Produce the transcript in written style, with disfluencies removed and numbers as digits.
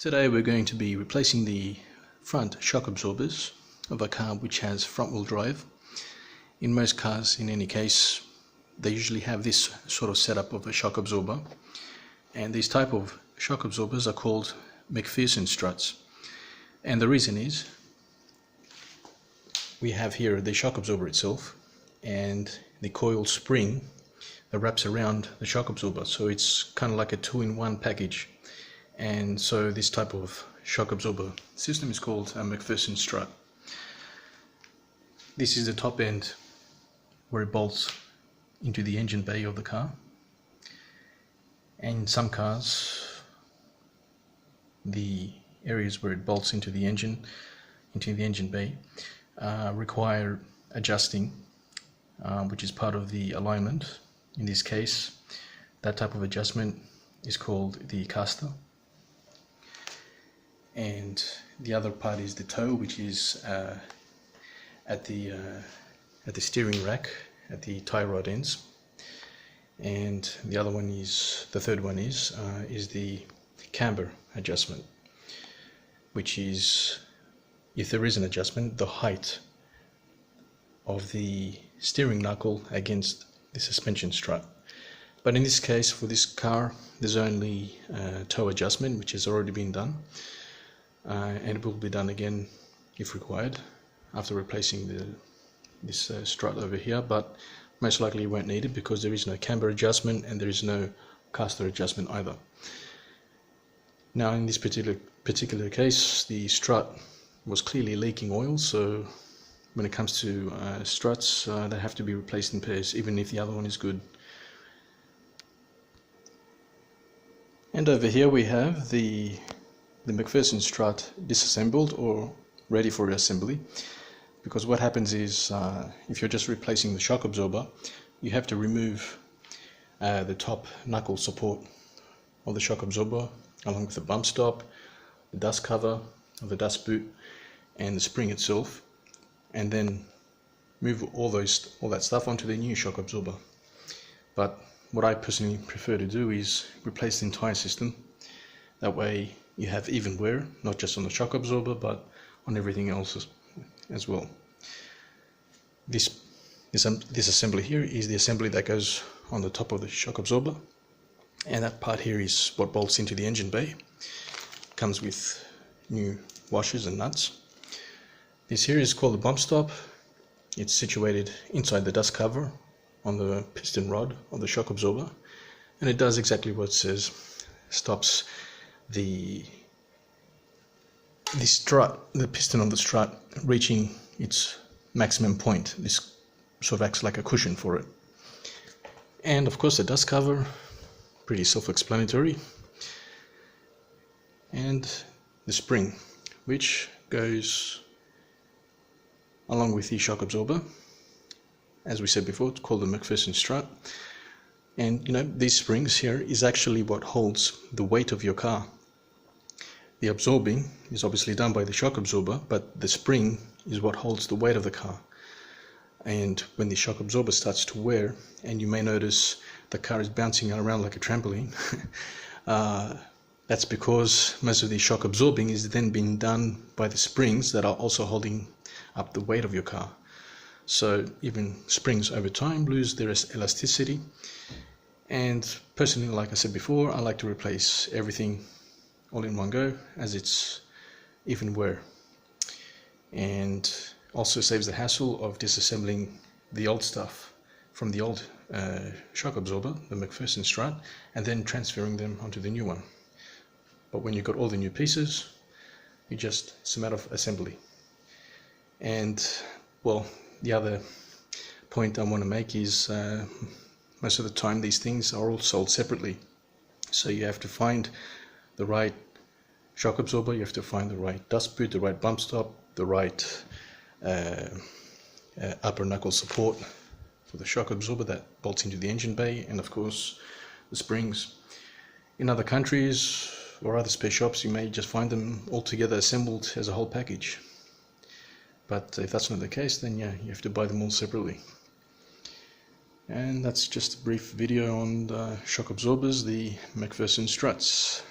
Today we're going to be replacing the front shock absorbers of a car which has front-wheel drive. In most cars, in any case, they usually have this sort of setup of a shock absorber, and these type of shock absorbers are called MacPherson struts. And the reason is we have here the shock absorber itself and the coil spring that wraps around the shock absorber, so it's kind of like a two-in-one package. And so this type of shock absorber system is called a MacPherson strut. This is the top end where it bolts into the engine bay of the car, and in some cars the areas where it bolts into the engine bay require adjusting, which is part of the alignment. In this case, that type of adjustment is called the caster. And the other part is the toe, which is at the steering rack at the tie rod ends. And the other one is, the third one is the camber adjustment, which is, if there is an adjustment, the height of the steering knuckle against the suspension strut. But in this case, for this car, there's only toe adjustment, which has already been done. And it will be done again if required after replacing this strut over here, but most likely you won't need it because there is no camber adjustment and there is no caster adjustment either. Now in this particular case, the strut was clearly leaking oil, so when it comes to struts, they have to be replaced in pairs even if the other one is good. And over here we have the MacPherson strut disassembled or ready for assembly, because what happens is if you're just replacing the shock absorber, you have to remove the top knuckle support of the shock absorber along with the bump stop, the dust cover of the dust boot and the spring itself, and then move all that stuff onto the new shock absorber. But what I personally prefer to do is replace the entire system. That way you have even wear, not just on the shock absorber but on everything else as well. This assembly here is the assembly that goes on the top of the shock absorber, and that part here is what bolts into the engine bay. Comes with new washers and nuts. This here is called the bump stop. It's situated inside the dust cover on the piston rod of the shock absorber, and it does exactly what it says. Stops the piston of the strut reaching its maximum point. This sort of acts like a cushion for it. And of course the dust cover, pretty self-explanatory, and the spring, which goes along with the shock absorber. As we said before, it's called the MacPherson strut. And you know, these springs here is actually what holds the weight of your car. The absorbing is obviously done by the shock absorber, but the spring is what holds the weight of the car. And when the shock absorber starts to wear, and you may notice the car is bouncing around like a trampoline, that's because most of the shock absorbing is then being done by the springs that are also holding up the weight of your car. So even springs over time lose their elasticity. And personally, like I said before, I like to replace everything all in one go, as it's even wear, and also saves the hassle of disassembling the old stuff from the old shock absorber, the MacPherson strut, and then transferring them onto the new one. But when you've got all the new pieces, it's a matter of assembly. And well, the other point I want to make is most of the time these things are all sold separately, so you have to find the right shock absorber, you have to find the right dust boot, the right bump stop, the right upper knuckle support for the shock absorber that bolts into the engine bay, and of course the springs. In other countries or other spare shops, you may just find them all together assembled as a whole package. But if that's not the case, then yeah, you have to buy them all separately. And that's just a brief video on the shock absorbers, the MacPherson struts.